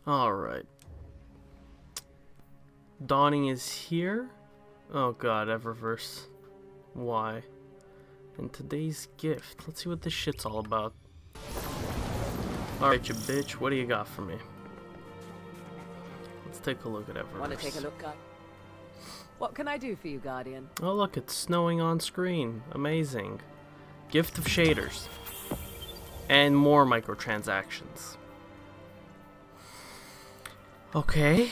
Alright. Dawning is here. Oh god, Eververse. Why? And today's gift. Let's see what this shit's all about. Alright, you bitch. What do you got for me? Let's take a look at Eververse. Want to take a look, Guardian? What can I do for you, Guardian? Oh look, it's snowing on screen. Amazing. Gift of shaders. And more microtransactions. Okay.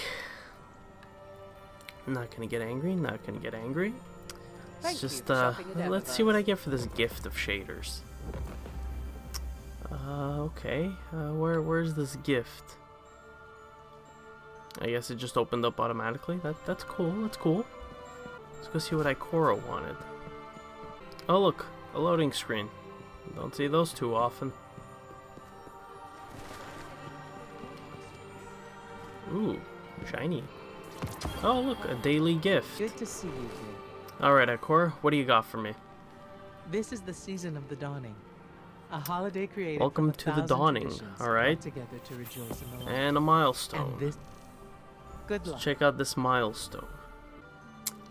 Not gonna get angry, not gonna get angry. Let's just, let's see what I get for this gift of shaders. Okay. Where's this gift? I guess it just opened up automatically. That's cool, that's cool. Let's go see what Ikora wanted. Oh look, a loading screen. Don't see those too often. Ooh, shiny. Oh look, a daily gift. Good to see you here. Alright, Ikora, what do you got for me? This is the season of the dawning. A holiday created. Welcome to the dawning, alright? Together to rejoice in the light. And a milestone. And this... Good luck. Let's check out this milestone.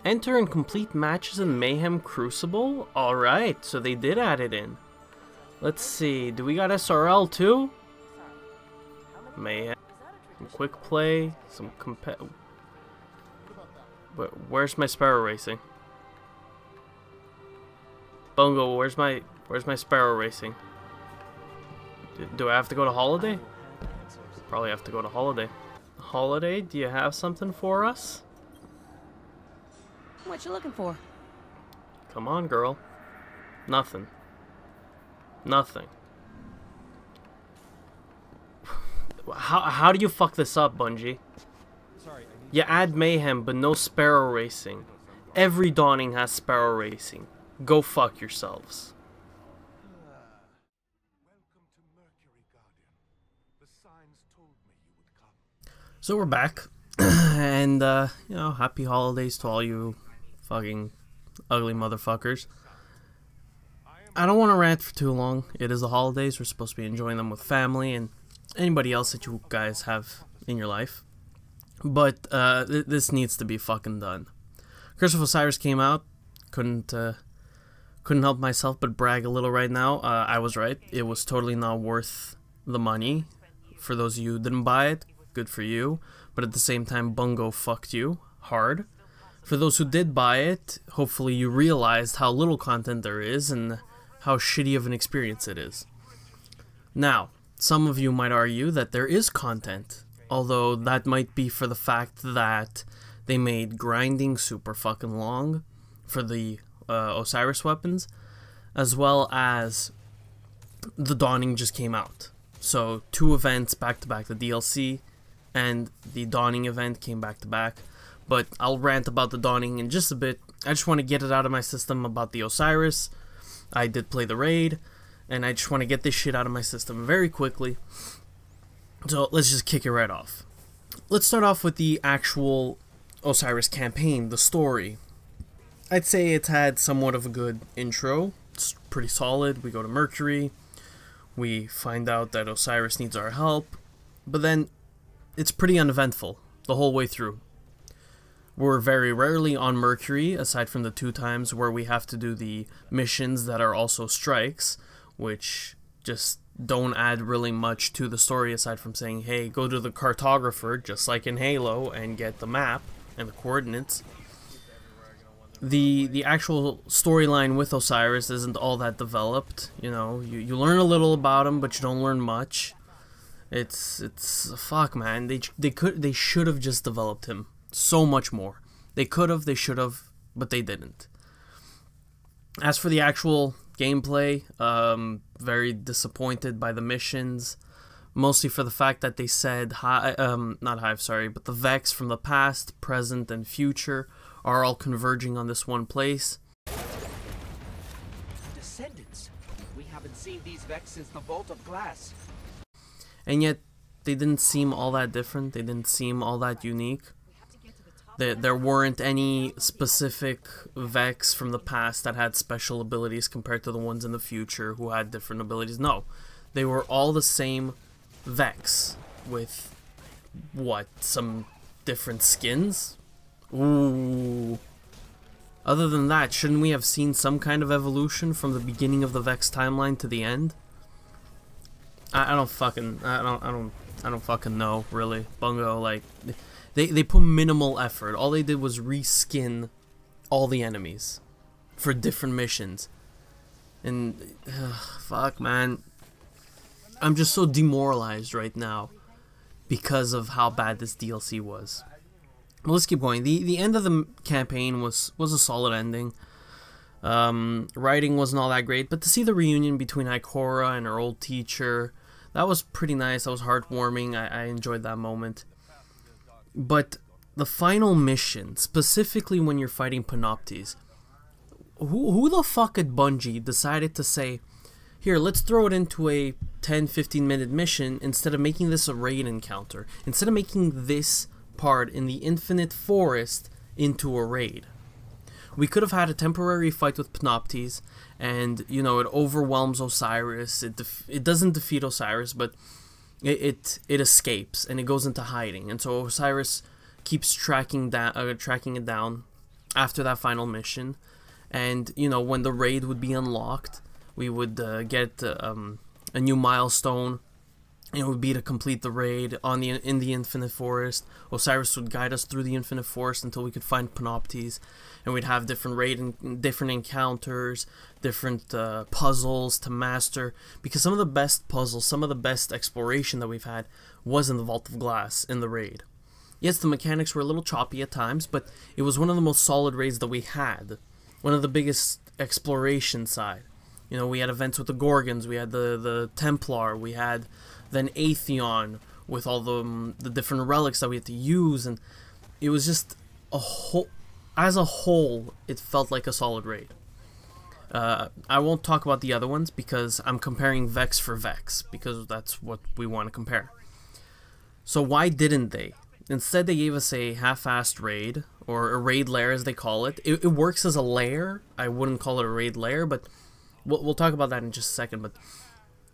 Enter and complete matches in Mayhem Crucible? Alright, so they did add it in. Let's see, do we got SRL too? Mayhem. Some quick play, some where's my Sparrow Racing? Bungo, where's my Sparrow Racing? Do I have to go to Holiday? Probably have to go to Holiday. Holiday, do you have something for us? What you looking for? Come on, girl. Nothing. Nothing. How do you fuck this up, Bungie? You add Mayhem, but no Sparrow Racing. Every Dawning has Sparrow Racing. Go fuck yourselves. So we're back, and you know, happy holidays to all you fucking ugly motherfuckers. I don't want to rant for too long. It is the holidays. We're supposed to be enjoying them with family and anybody else that you guys have in your life. But this needs to be fucking done. Curse of Osiris came out. Couldn't help myself but brag a little right now. I was right. It was totally not worth the money. For those of you who didn't buy it, good for you. But at the same time, Bungo fucked you hard. For those who did buy it, hopefully you realized how little content there is and how shitty of an experience it is. Now, some of you might argue that there is content, although that might be for the fact that they made grinding super fucking long for the Osiris weapons, as well as the Dawning just came out. So 2 events back to back, the DLC and the Dawning event came back to back. But I'll rant about the Dawning in just a bit. I just want to get it out of my system about the Osiris. I did play the raid, and I just want to get this shit out of my system very quickly. So let's just kick it right off. Let's start off with the actual Osiris campaign, the story. I'd say it's had somewhat of a good intro. It's pretty solid. We go to Mercury. We find out that Osiris needs our help. But then it's pretty uneventful the whole way through. We're very rarely on Mercury, aside from the 2 times where we have to do the missions that are also strikes, which just don't add really much to the story aside from saying, hey, go to the cartographer, just like in Halo, and get the map and the coordinates. The actual storyline with Osiris isn't all that developed. You know, you learn a little about him, but you don't learn much. It's fuck, man. They should have just developed him so much more. They could have, they should have, but they didn't. As for the actual gameplay, very disappointed by the missions, mostly for the fact that they said not Hive, sorry, but the Vex from the past, present, and future are all converging on this one place. Descendants. We haven't seen these Vex since the Vault of Glass. And yet, they didn't seem all that different. They didn't seem all that unique. There weren't any specific Vex from the past that had special abilities compared to the ones in the future who had different abilities. No, they were all the same Vex with what, some different skins? Ooh. Other than that, shouldn't we have seen some kind of evolution from the beginning of the Vex timeline to the end? I don't fucking know, really. Bungo, like, they put minimal effort. All they did was reskin all the enemies for different missions. And fuck, man, I'm just so demoralized right now because of how bad this DLC was. Well, let's keep going. The end of the campaign was a solid ending. Writing wasn't all that great, but to see the reunion between Ikora and her old teacher, that was pretty nice. That was heartwarming. I enjoyed that moment. But the final mission, specifically when you're fighting Panoptes, who the fuck at Bungie decided to say, here, let's throw it into a 10-15 minute mission instead of making this a raid encounter, instead of making this part in the Infinite Forest into a raid. We could have had a temporary fight with Panoptes, and, you know, it overwhelms Osiris. It doesn't defeat Osiris, but it escapes, and it goes into hiding. And so Osiris keeps tracking it down after that final mission. And, you know, when the raid would be unlocked, we would get a new milestone. It would be to complete the raid in the Infinite Forest. Osiris would guide us through the Infinite Forest until we could find Panoptes, and we'd have different encounters, different puzzles to master. Because some of the best puzzles, some of the best exploration that we've had was in the Vault of Glass in the raid. Yes, the mechanics were a little choppy at times, but it was one of the most solid raids that we had. One of the biggest exploration side. You know, we had events with the Gorgons, we had the Templar, we had then Atheon with all the different relics that we had to use, and it was just as a whole, it felt like a solid raid. I won't talk about the other ones because I'm comparing Vex for Vex, because that's what we want to compare. So why didn't they? Instead, they gave us a half-assed raid, or a raid lair as they call it. It works as a lair. I wouldn't call it a raid lair, but we'll talk about that in just a second. But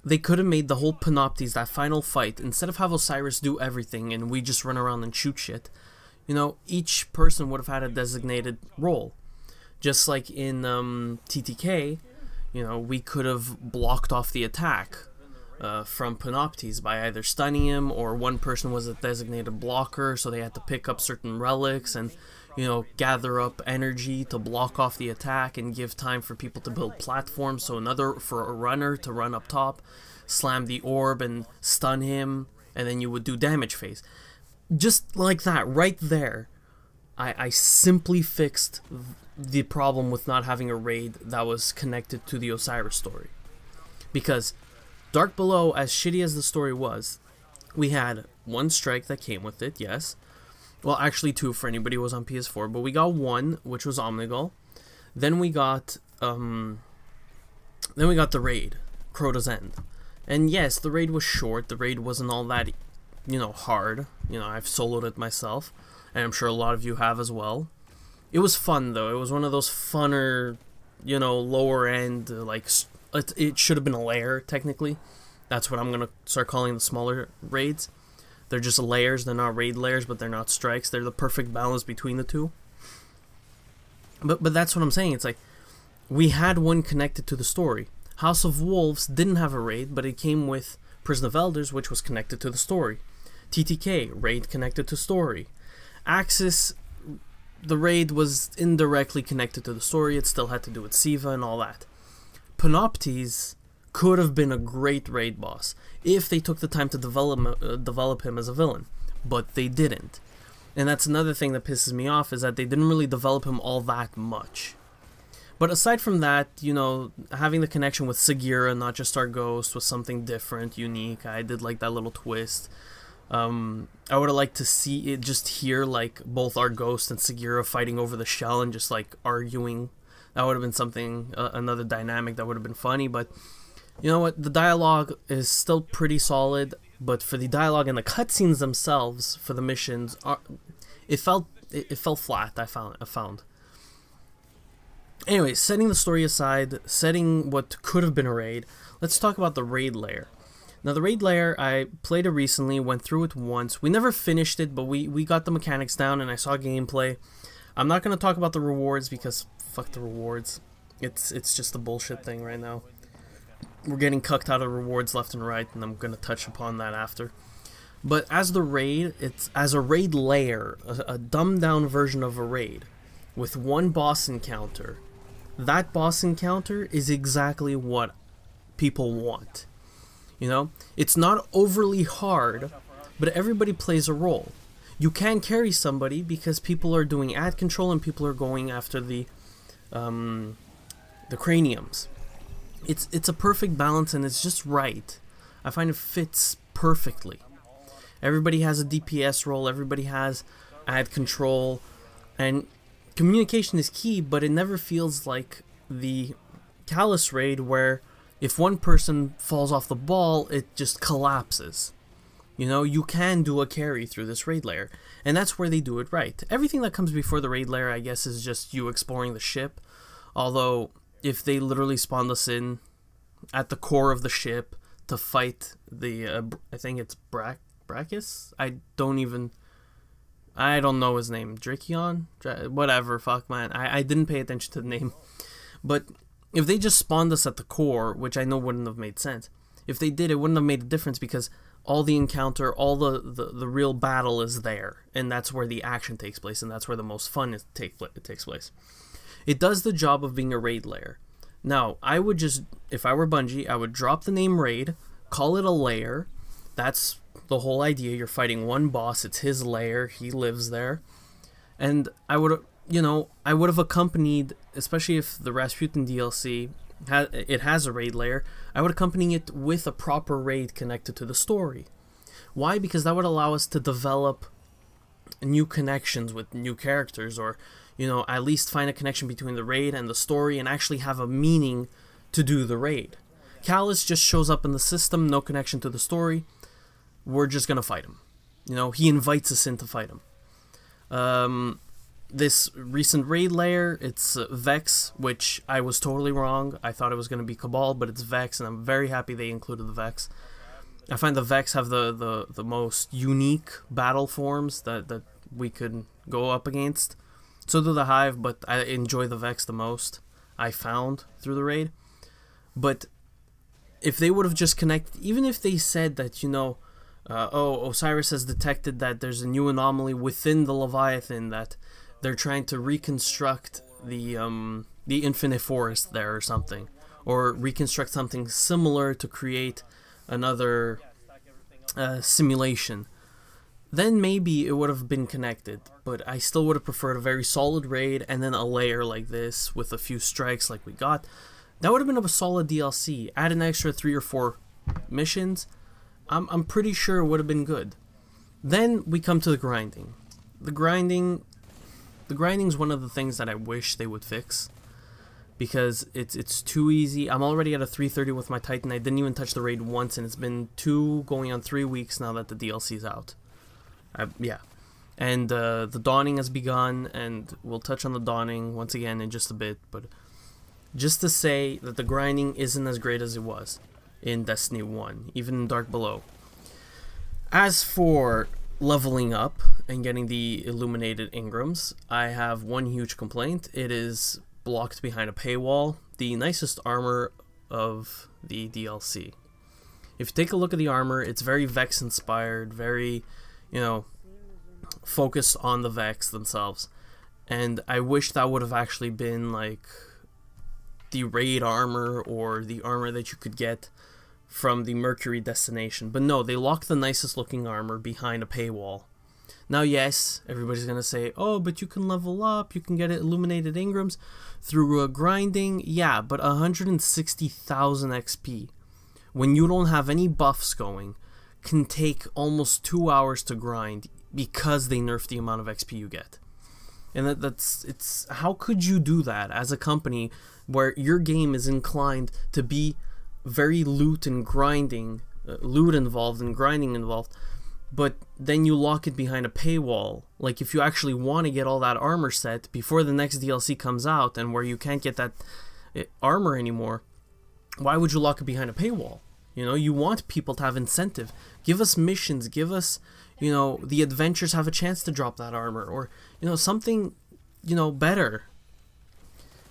they could have made the whole Panoptes, that final fight, instead of have Osiris do everything and we just run around and shoot shit, you know, each person would have had a designated role. Just like in TTK, you know, we could have blocked off the attack from Panoptes by either stunning him, or one person was a designated blocker, so they had to pick up certain relics and, you know, gather up energy to block off the attack and give time for people to build platforms, so for a runner to run up top, slam the orb and stun him, and then you would do damage phase. Just like that, right there, I simply fixed the problem with not having a raid that was connected to the Osiris story. Because Dark Below, as shitty as the story was, we had one strike that came with it, yes. Well, actually two for anybody who was on PS4, but we got one, which was Omnigul. Then we got the raid, Crota's End. And yes, the raid was short. The raid wasn't all that, you know, hard. You know, I've soloed it myself, and I'm sure a lot of you have as well. It was fun though. It was one of those funner, you know, lower end, like, it should have been a lair technically. That's what I'm gonna start calling the smaller raids. They're just layers. They're not raid layers, but they're not strikes. They're the perfect balance between the two. But that's what I'm saying. It's like, we had one connected to the story. House of Wolves didn't have a raid, but it came with Prison of Elders, which was connected to the story. TTK, raid connected to story. Axis, the raid was indirectly connected to the story. It still had to do with Siva and all that. Panoptes could have been a great raid boss if they took the time to develop him as a villain, but they didn't. And that's another thing that pisses me off, is that they didn't really develop him all that much. But aside from that, you know, having the connection with Sagira, not just our ghost, was something different, unique. I did like that little twist. I would have liked to see it, just hear like both our ghost and Sagira fighting over the shell and just like arguing. That would have been something, another dynamic that would have been funny. But you know what, the dialogue is still pretty solid, but for the dialogue and the cutscenes themselves for the missions, it felt flat. I found. Anyway, setting the story aside, setting what could have been a raid, let's talk about the raid lair. Now the raid lair, I played it recently, went through it once. We never finished it, but we got the mechanics down and I saw gameplay. I'm not going to talk about the rewards because fuck the rewards. It's just a bullshit thing right now. We're getting cucked out of rewards left and right, and I'm going to touch upon that after. But as the raid, it's as a raid lair, a dumbed down version of a raid with one boss encounter. That boss encounter is exactly what people want. You know, it's not overly hard, but everybody plays a role. You can carry somebody because people are doing ad control and people are going after the craniums. It's a perfect balance and it's just right. I find it fits perfectly. Everybody has a DPS role, everybody has ad control, and communication is key, but it never feels like the Callous raid where if one person falls off the ball, it just collapses. You know, you can do a carry through this raid lair, and that's where they do it right. Everything that comes before the raid lair, I guess, is just you exploring the ship. Although, if they literally spawned us in at the core of the ship to fight the, I think it's Brachus? I don't know his name. Drakion? Whatever, fuck man. I didn't pay attention to the name. But if they just spawned us at the core, which I know wouldn't have made sense, if they did, it wouldn't have made a difference because all the encounter, all the real battle is there, and that's where the action takes place, and that's where the most fun takes place. It does the job of being a raid lair. Now, I would just, if I were Bungie, I would drop the name raid, call it a lair. That's the whole idea. You're fighting one boss, it's his lair, he lives there. And I would, you know, I would have accompanied, especially if the Rasputin DLC it has a raid lair, I would accompany it with a proper raid connected to the story. Why? Because that would allow us to develop new connections with new characters, or, you know, at least find a connection between the raid and the story and actually have a meaning to do the raid. Callous just shows up in the system, no connection to the story. We're just gonna fight him. You know, he invites us in to fight him. This recent raid lair, it's Vex, which I was totally wrong. I thought it was going to be Cabal, but it's Vex, and I'm very happy they included the Vex. I find the Vex have the most unique battle forms that we could go up against. So do the Hive, but I enjoy the Vex the most, I found, through the raid. But if they would have just connected, even if they said that, you know, oh, Osiris has detected that there's a new anomaly within the Leviathan, that they're trying to reconstruct the Infinite Forest there or something, or reconstruct something similar to create another simulation, then maybe it would have been connected. But I still would have preferred a very solid raid and then a lair like this with a few strikes like we got. That would have been a solid DLC. Add an extra 3 or 4 missions. I'm pretty sure it would have been good. Then we come to the grinding. The grinding is one of the things that I wish they would fix, because it's too easy. I'm already at a 330 with my Titan. I didn't even touch the raid once, and it's been 2 going on 3 weeks now that the DLC's out. Yeah. And the Dawning has begun, and we'll touch on the Dawning once again in just a bit, but just to say that the grinding isn't as great as it was in Destiny 1, even in Dark Below. As for leveling up and getting the illuminated Ingrams, I have one huge complaint. It is blocked behind a paywall, the nicest armor of the DLC. If you take a look at the armor, it's very Vex inspired, very, you know, focused on the Vex themselves. And I wish that would have actually been like the raid armor or the armor that you could get from the Mercury destination. But no, they locked the nicest looking armor behind a paywall. Now yes, everybody's gonna say, oh, but you can level up, you can get illuminated Ingrams through grinding. Yeah, but 160,000 XP, when you don't have any buffs going, can take almost 2 hours to grind because they nerfed the amount of XP you get. And it's how could you do that as a company where your game is inclined to be very loot and grinding, loot involved and grinding involved, but then you lock it behind a paywall? Like, if you actually want to get all that armor set before the next DLC comes out, and where you can't get that armor anymore, why would you lock it behind a paywall? You know, you want people to have incentive. Give us missions, give us, you know, the adventurers have a chance to drop that armor, or, you know, something, you know, better.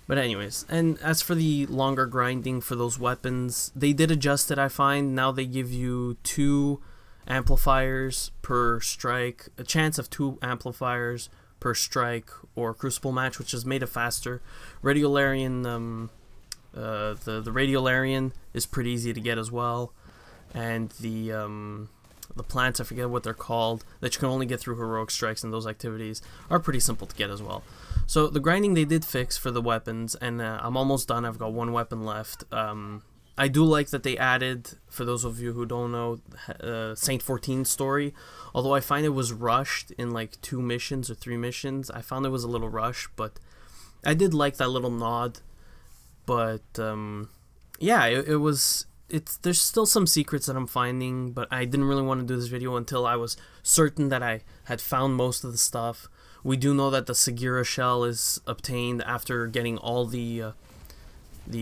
But anyways, and as for the longer grinding for those weapons, they did adjust it, I find. Now they give you 2 amplifiers per strike, a chance of 2 amplifiers per strike or crucible match, which has made it faster. Radiolarian, the Radiolarian is pretty easy to get as well, and the plants, I forget what they're called, that you can only get through heroic strikes and those activities, are pretty simple to get as well. So the grinding they did fix for the weapons, and I'm almost done. I've got 1 weapon left. I do like that they added, for those of you who don't know, Saint 14's story. Although I find it was rushed in like 2 missions or 3 missions. I found it was a little rushed, but I did like that little nod. But yeah, there's still some secrets that I'm finding, but I didn't really want to do this video until I was certain that I had found most of the stuff. We do know that the Sagira shell is obtained after getting all the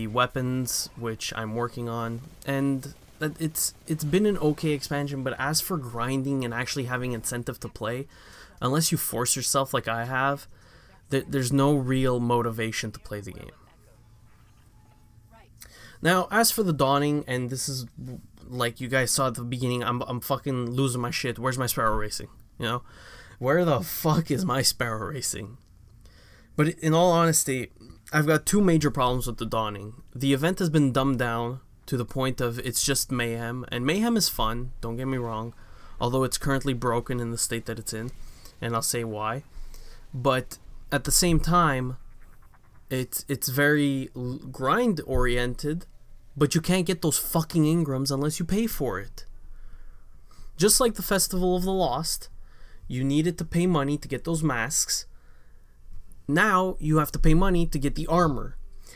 weapons, which I'm working on, and that it's been an okay expansion. But as for grinding and actually having incentive to play, unless you force yourself like I have, there's no real motivation to play the game. Now, as for the Dawning, and this is, like you guys saw at the beginning, I'm fucking losing my shit. Where's my Sparrow Racing? You know? Where the fuck is my Sparrow Racing? But in all honesty, I've got 2 major problems with the Dawning. The event has been dumbed down to the point of it's just Mayhem, and Mayhem is fun, don't get me wrong, although it's currently broken in the state that it's in, and I'll say why. But at the same time, it's very grind oriented, but you can't get those fucking Ingrams unless you pay for it. Just like the Festival of the Lost, you needed to pay money to get those masks. Now you have to pay money to get the armor.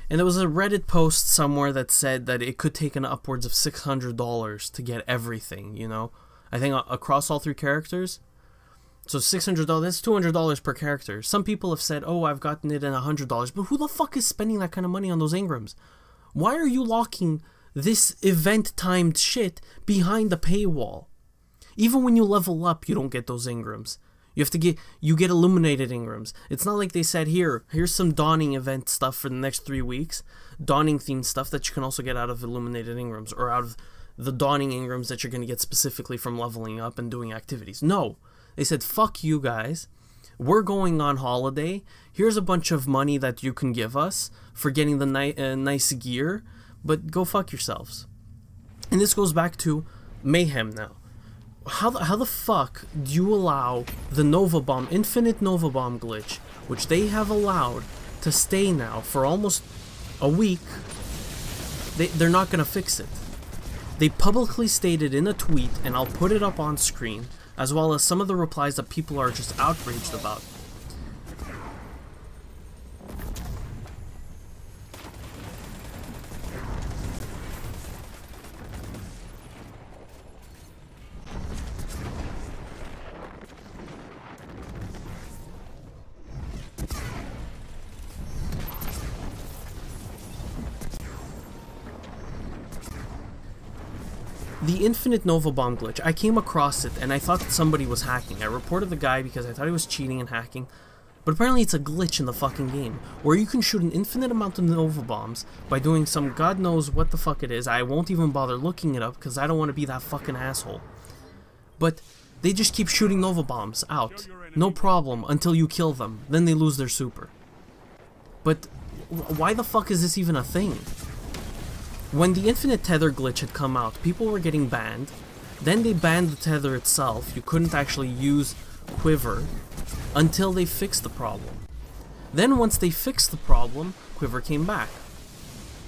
And there was a Reddit post somewhere that said that it could take an upwards of $600 to get everything, you know? I think across all 3 characters. So $600, that's $200 per character. Some people have said, oh, I've gotten it at $100, but who the fuck is spending that kind of money on those Ingrams? Why are you locking this event-timed shit behind the paywall? Even when you level up, you don't get those Ingrams. You get illuminated Ingrams. It's not like they said, here's some Dawning event stuff for the next 3 weeks. Dawning themed stuff that you can also get out of illuminated Ingrams, or out of the Dawning Ingrams that you're going to get specifically from leveling up and doing activities. No. They said, fuck you guys, we're going on holiday, here's a bunch of money that you can give us for getting the nice gear, but go fuck yourselves. And this goes back to Mayhem now. How the fuck do you allow the Nova Bomb, Infinite Nova Bomb glitch, which they have allowed to stay now for almost a week, they're not going to fix it. They publicly stated in a tweet, and I'll put it up on screen, as well as some of the replies that people are just outraged about. The Infinite Nova Bomb glitch, I came across it and I thought that somebody was hacking. I reported the guy because I thought he was cheating and hacking, but apparently it's a glitch in the fucking game, where you can shoot an infinite amount of Nova Bombs by doing some god knows what the fuck it is. I won't even bother looking it up because I don't want to be that fucking asshole. But they just keep shooting Nova Bombs out, no problem, until you kill them, then they lose their super. But why the fuck is this even a thing? When the Infinite Tether glitch had come out, people were getting banned. Then they banned the tether itself. You couldn't actually use Quiver until they fixed the problem. Then once they fixed the problem, Quiver came back.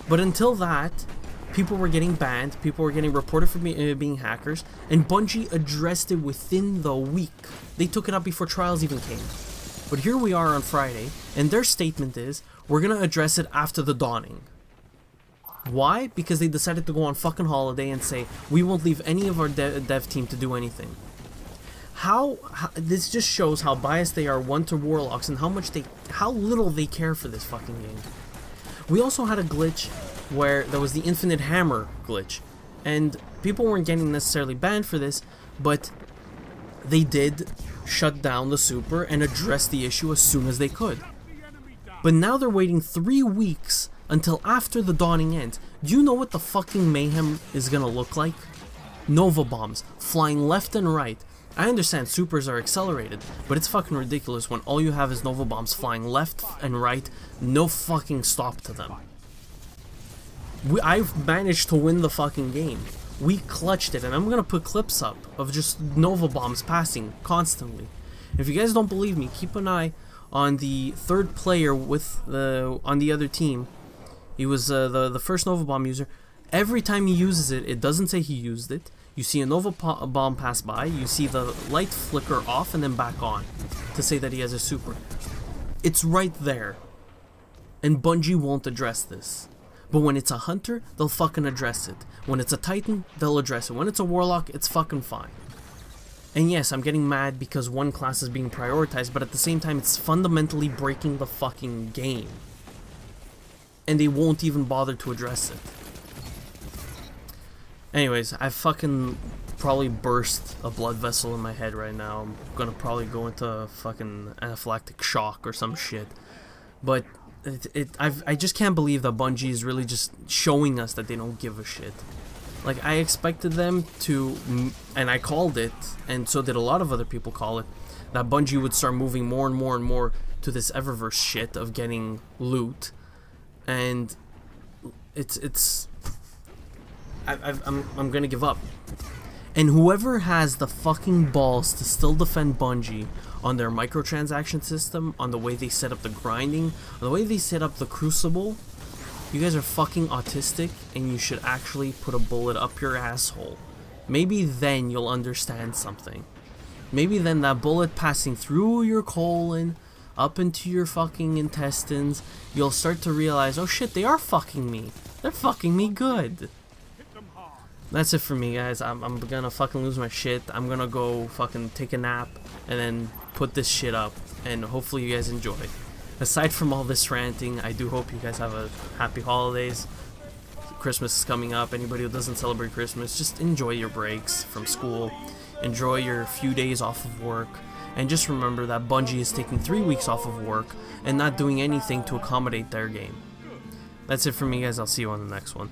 But until that, people were getting banned, people were getting reported for being hackers, and Bungie addressed it within the week. They took it up before trials even came. But here we are on Friday, and their statement is, we're gonna address it after the Dawning. Why? Because they decided to go on fucking holiday and say, we won't leave any of our dev team to do anything. How this just shows how biased they are, one, to Warlocks, and how little they care for this fucking game. We also had a glitch where there was the Infinite Hammer glitch, And people weren't getting necessarily banned for this, but they did shut down the super and address the issue as soon as they could. But now they're waiting 3 weeks until after the dawning ends. Do you know what the fucking Mayhem is gonna look like? Nova bombs flying left and right. I understand supers are accelerated, but it's fucking ridiculous when all you have is Nova bombs flying left and right, no fucking stop to them. I've managed to win the fucking game. We clutched it, and I'm gonna put clips up of just Nova bombs passing constantly. If you guys don't believe me, keep an eye on the third player with on the other team. He was the first Nova bomb user. Every time he uses it, it doesn't say he used it. You see a Nova bomb pass by, you see the light flicker off and then back on to say that he has a super. It's right there. And Bungie won't address this. But when it's a hunter, they'll fucking address it. When it's a titan, they'll address it. When it's a warlock, it's fucking fine. And yes, I'm getting mad because one class is being prioritized, but at the same time, it's fundamentally breaking the fucking game. And they won't even bother to address it. Anyways, I fucking probably burst a blood vessel in my head right now. I'm gonna probably go into fucking anaphylactic shock or some shit. But I just can't believe that Bungie is really just showing us that they don't give a shit. Like, I expected them to, and I called it, and so did a lot of other people call it, that Bungie would start moving more and more and more to this Eververse shit of getting loot. And I'm gonna give up. And whoever has the fucking balls to still defend Bungie on their microtransaction system, on the way they set up the grinding, on the way they set up the crucible, you guys are fucking autistic, and you should actually put a bullet up your asshole. Maybe then you'll understand something. Maybe then that bullet passing through your colon, up into your fucking intestines, you'll start to realize, oh shit, they are fucking me. They're fucking me good. That's it for me, guys. I'm gonna fucking lose my shit. I'm gonna go fucking take a nap and then put this shit up, and hopefully you guys enjoy. Aside from all this ranting, I do hope you guys have a happy holidays. Christmas is coming up. Anybody who doesn't celebrate Christmas, just enjoy your breaks from school. Enjoy your few days off of work. And just remember that Bungie is taking 3 weeks off of work and not doing anything to accommodate their game. That's it for me, guys. I'll see you on the next one.